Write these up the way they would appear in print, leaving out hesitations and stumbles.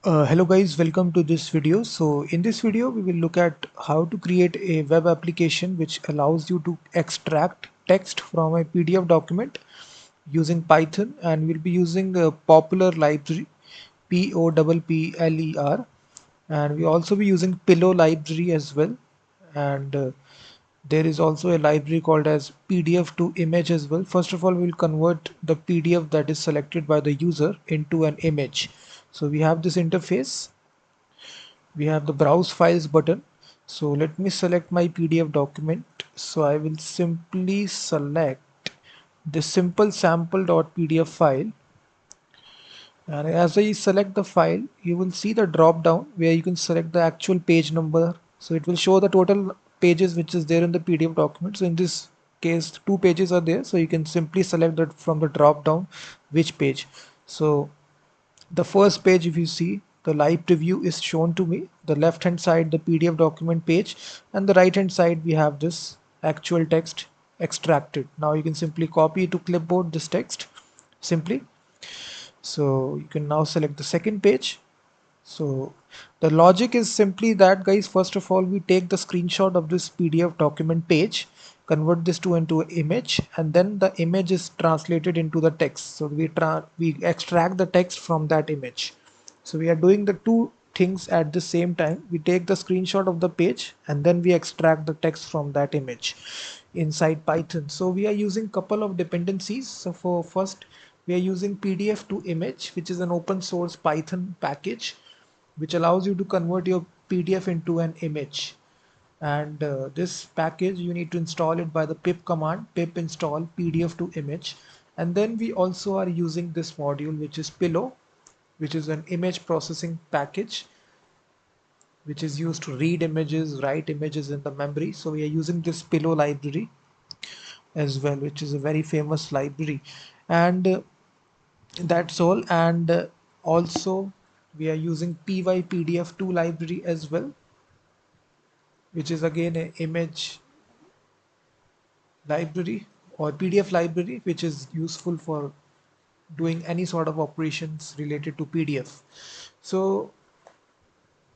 Hello guys, welcome to this video. So in this video we will look at how to create a web application which allows you to extract text from a PDF document using Python, and we'll be using the Poppler library, Poppler, and we also be using Pillow library as well. And there is also a library called as PDF to image as well. First of all, we'll convert the PDF that is selected by the user into an image. So we have this interface. We have the browse files button. So let me select my PDF document. So I will simply select the simple sample.pdf file, and as I select the file you will see the drop down where you can select the actual page number. So it will show the total pages which is there in the PDF document. So in this case 2 pages are there, so you can simply select that from the drop down which page. So the first page, if you see, the live preview is shown to me. The left hand side the PDF document page, and the right hand side we have this actual text extracted. Now you can simply copy to clipboard this text simply. So you can now select the second page. So the logic is simply that, guys, first of all we take the screenshot of this PDF document page, convert this to into an image, and then the image is translated into the text. So we extract the text from that image. So we are doing the two things at the same time. We take the screenshot of the page and then we extract the text from that image inside Python. So we are using couple of dependencies. So for first we are using PDF to image, which is an open source Python package which allows you to convert your PDF into an image. And this package you need to install it by the pip command, pip install PDF to image. And then we also are using this module which is Pillow, which is an image processing package which is used to read images, write images in the memory. So we are using this Pillow library as well, which is a very famous library. And that's all. And also we are using pypdf2 library as well, which is again an image library or PDF library, which is useful for doing any sort of operations related to PDF. So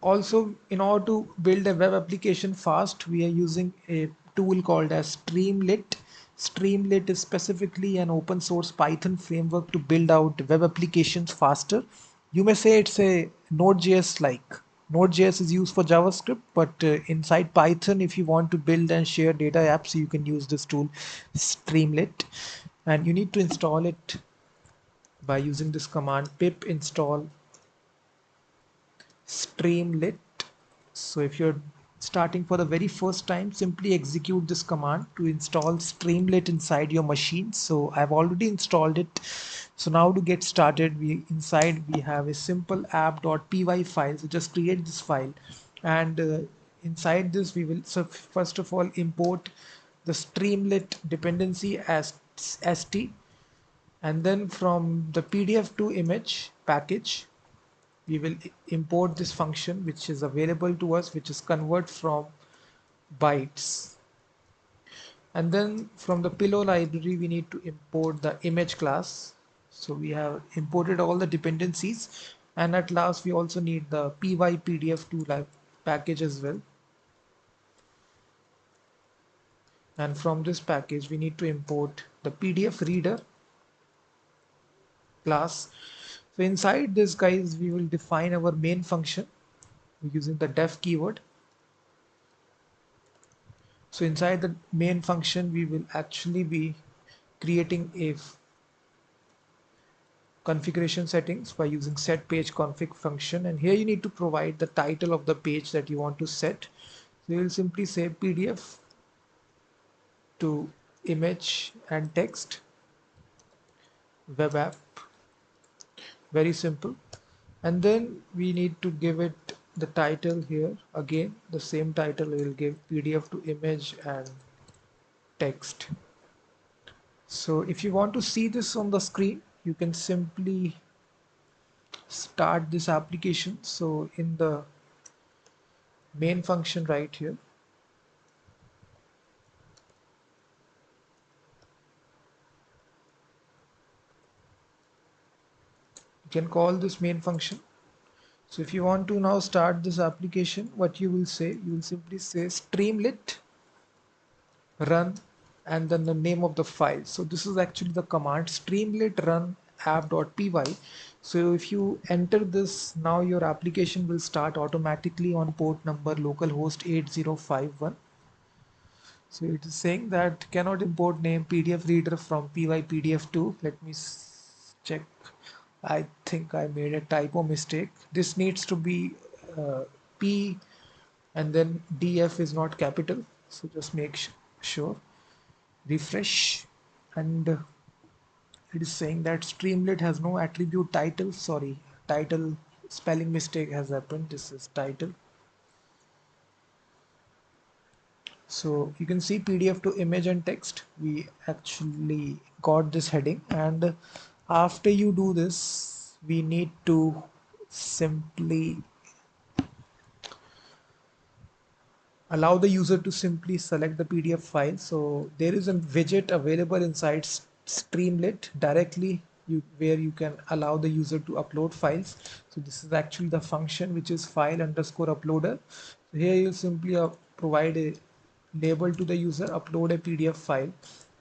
also, in order to build a web application fast, we are using a tool called as Streamlit. Streamlit is specifically an open source Python framework to build out web applications faster. You may say it's a Node.js like. Node.js is used for JavaScript, but inside Python, if you want to build and share data apps, you can use this tool, Streamlit. And you need to install it by using this command pip install Streamlit. So if you're starting for the very first time, simply execute this command to install Streamlit inside your machine. So I've already installed it. So now to get started, we have a simple app.py file. So just create this file, and inside this we will, so first of all, import the Streamlit dependency as st, and then from the PDF to image package we will import this function which is available to us, which is convert from bytes. And then from the Pillow library we need to import the image class. So we have imported all the dependencies, and at last we also need the pypdf2 package as well. And from this package we need to import the PDF reader class. So inside this, guys, we will define our main function using the def keyword. So inside the main function, we will actually be creating a configuration settings by using set page config function. And here you need to provide the title of the page that you want to set. So you will simply say PDF to image and text web app. Very simple. And then we need to give it the title here. Again, the same title we will give PDF to image and text. So if you want to see this on the screen, you can simply start this application. So in the main function right here, you can call this main function. So if you want to now start this application, what you will say, you will simply say Streamlit run and then the name of the file. So this is actually the command Streamlit run app.py. So if you enter this, now your application will start automatically on port number localhost 8051. So it is saying that cannot import name PDF reader from PyPDF2. Let me check. I think I made a typo mistake. This needs to be P and then DF is not capital. So just make sure. Refresh and it is saying that Streamlit has no attribute title. Sorry, title spelling mistake has happened. This is title. So you can see PDF to image and text. We actually got this heading, and after you do this, we need to simply allow the user to simply select the PDF file. So there is a widget available inside Streamlit directly where you can allow the user to upload files. So this is actually the function which is file underscore uploader. So here you simply provide a label to the user, upload a PDF file,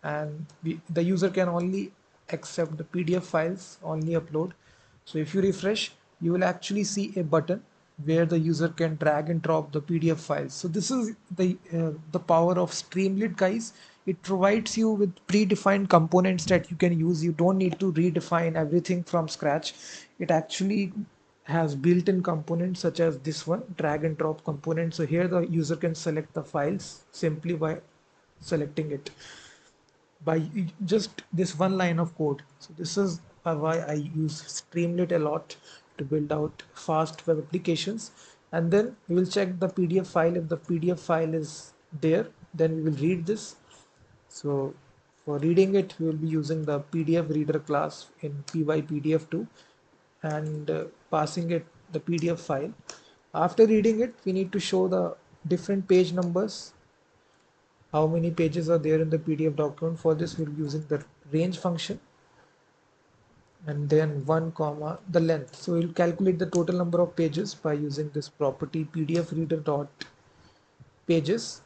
and the user can only accept the PDF files, only upload. So if you refresh, you will actually see a button where the user can drag and drop the PDF files. So this is the power of Streamlit, guys. It provides you with predefined components that you can use. You don't need to redefine everything from scratch. It actually has built-in components such as this one, drag and drop component. So here the user can select the files simply by selecting it by just this one line of code. So this is why I use Streamlit a lot to build out fast web applications. And then we will check the PDF file. If the PDF file is there, then we will read this. So for reading it, we will be using the PDF reader class in PyPDF2 and passing it the PDF file. After reading it, we need to show the different page numbers, how many pages are there in the PDF document. For this, we'll be using the range function and then 1 comma the length. So we'll calculate the total number of pages by using this property PDF reader dot pages,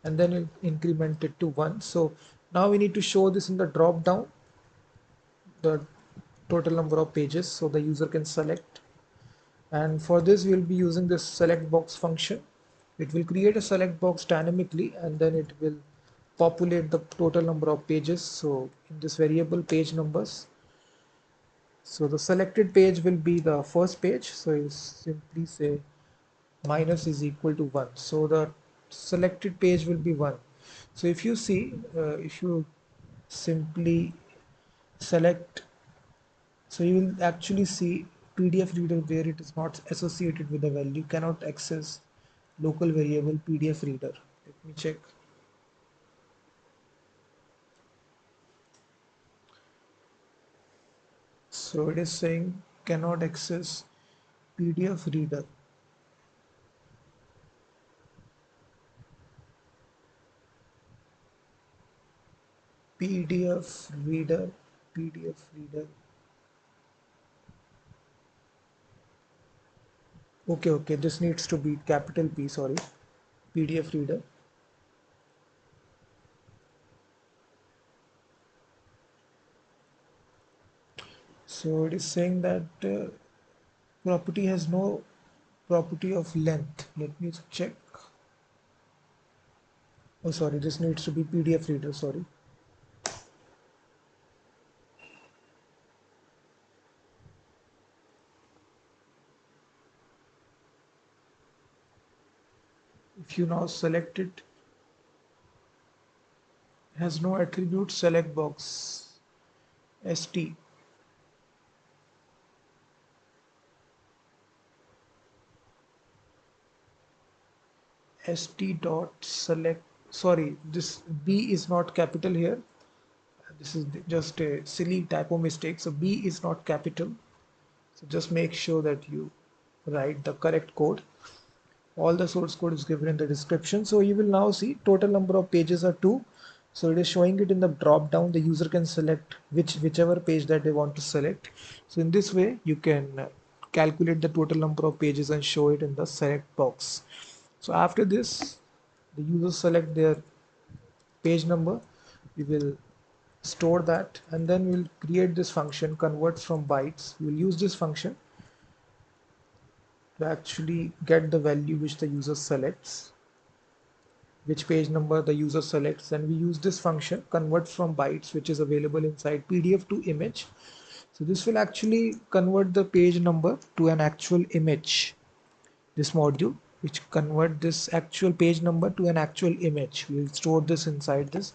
and then we'll increment it to 1. So now we need to show this in the drop down, the total number of pages, so the user can select. And for this, we'll be using this select box function. It will create a select box dynamically, and then it will populate the total number of pages. So in this variable page numbers, so the selected page will be the first page. So you simply say minus is equal to 1. So the selected page will be 1. So if you see, if you simply select, so you will actually see PDF reader where it is not associated with the value, cannot access local variable PDF reader. Let me check. So it is saying cannot access PDF reader. PDF reader, PDF reader. Okay, this needs to be capital P, sorry, PDF reader. So it is saying that property has no property of length. Let me check. Oh, sorry, this needs to be PDF reader, sorry. If you now select it, has no attribute select box st. st dot select, sorry, this B is not capital here. This is just a silly typo mistake. So B is not capital. So just make sure that you write the correct code. All the source code is given in the description. So you will now see total number of pages are 2. So it is showing it in the drop down. The user can select whichever page that they want to select. So in this way you can calculate the total number of pages and show it in the select box. So after this, the users select their page number. We will store that, and then we'll create this function converts from bytes. We'll use this function to actually get the value which the user selects, which page number the user selects, and we use this function converts from bytes, which is available inside PDF to image. So this will actually convert the page number to an actual image, this module which convert this actual page number to an actual image. We'll store this inside this.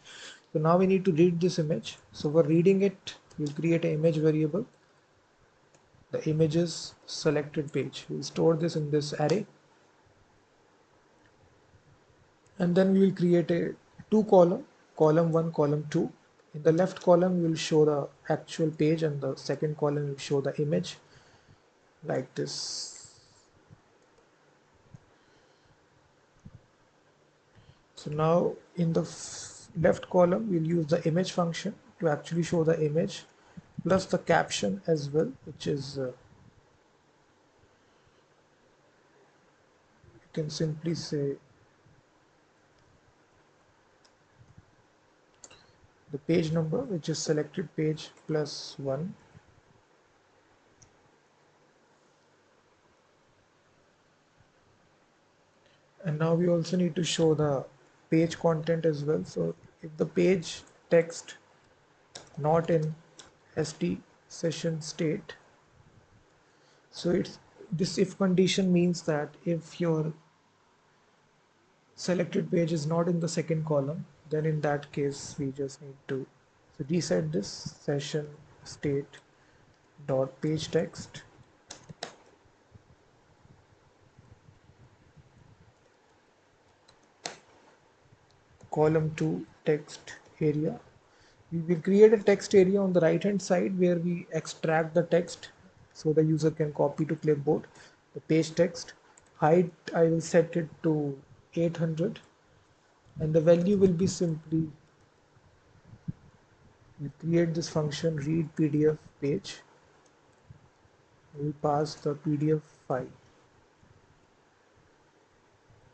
So now we need to read this image. So for reading it, we'll create an image variable, the images selected page. We'll store this in this array, and then we will create a two column, column 1, column 2. In the left column we will show the actual page, and the second column will show the image, like this. So now in the left column we'll use the image function to actually show the image plus the caption as well, which is you can simply say the page number, which is selected page plus 1. And now we also need to show the page content as well. So if the page text not in st session state, so it's this if condition means that if your selected page is not in the second column, then in that case we just need to reset this session state dot page text column 2 text area. We will create a text area on the right hand side where we extract the text so the user can copy to clipboard. The page text height I will set it to 800, and the value will be simply, we create this function read PDF page. We pass the PDF file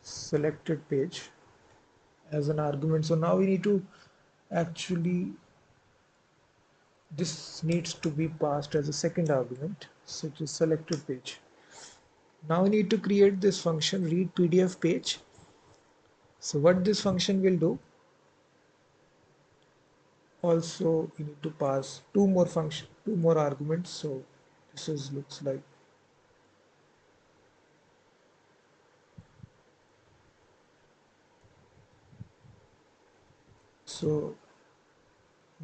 selected page as an argument. So now we need to actually, this needs to be passed as a second argument, such as selected page. Now we need to create this function read PDF page. So what this function will do, also we need to pass two more arguments. So this is looks like, so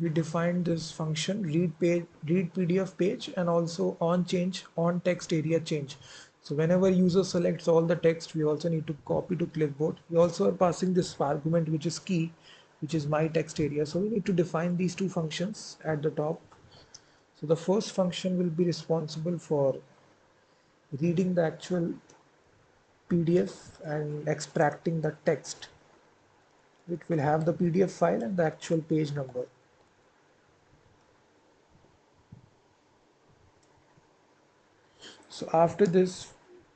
we defined this function read PDF page, and also on text area change. So whenever user selects all the text, we also need to copy to clipboard. We also are passing this argument which is key, which is my text area. So we need to define these two functions at the top. So the first function will be responsible for reading the actual PDF and extracting the text. It will have the PDF file and the actual page number. So after this,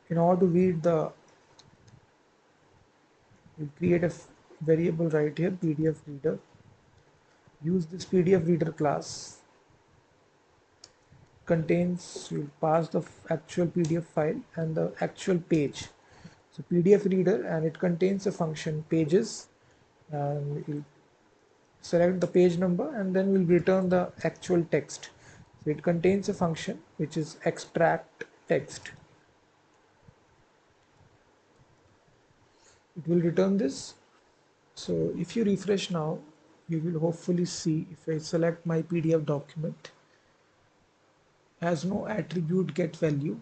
in order to read the, we'll create a variable right here, PDF reader. Use this PDF reader class. Contains, we'll pass the actual PDF file and the actual page. So PDF reader, and it contains a function pages, and we'll select the page number, and then we'll return the actual text. So it contains a function which is extract text. It will return this. So if you refresh now, you will hopefully see, if I select my PDF document, has no attribute get value.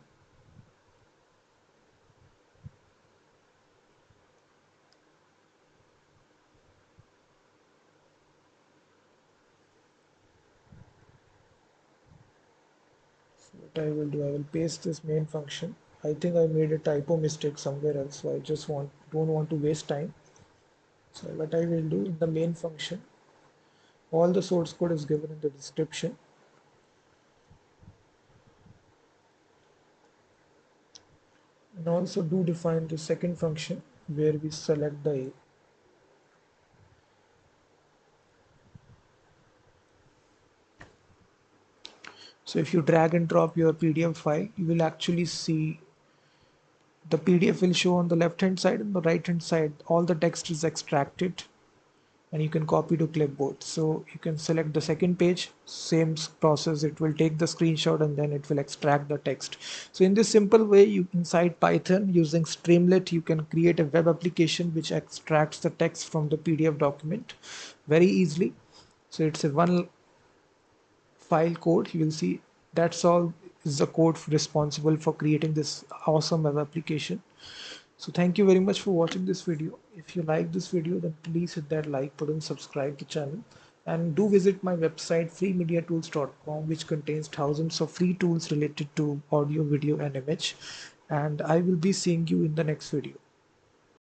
So what I will do, I will paste this main function. I think I made a typo mistake somewhere else, so I just don't want to waste time. So what I will do, in the main function, all the source code is given in the description. And also do define the second function where we select the A. So if you drag and drop your PDF file, you will actually see the PDF will show on the left hand side, and the right hand side all the text is extracted, and you can copy to clipboard. So you can select the second page, same process, it will take the screenshot and then it will extract the text. So in this simple way, you inside Python using Streamlit, you can create a web application which extracts the text from the PDF document very easily. So it's a one file code. You will see that's all is the code responsible for creating this awesome web application. So thank you very much for watching this video. If you like this video, then please hit that like button, subscribe to the channel, and do visit my website freemediatools.com, which contains thousands of free tools related to audio, video, and image. And I will be seeing you in the next video.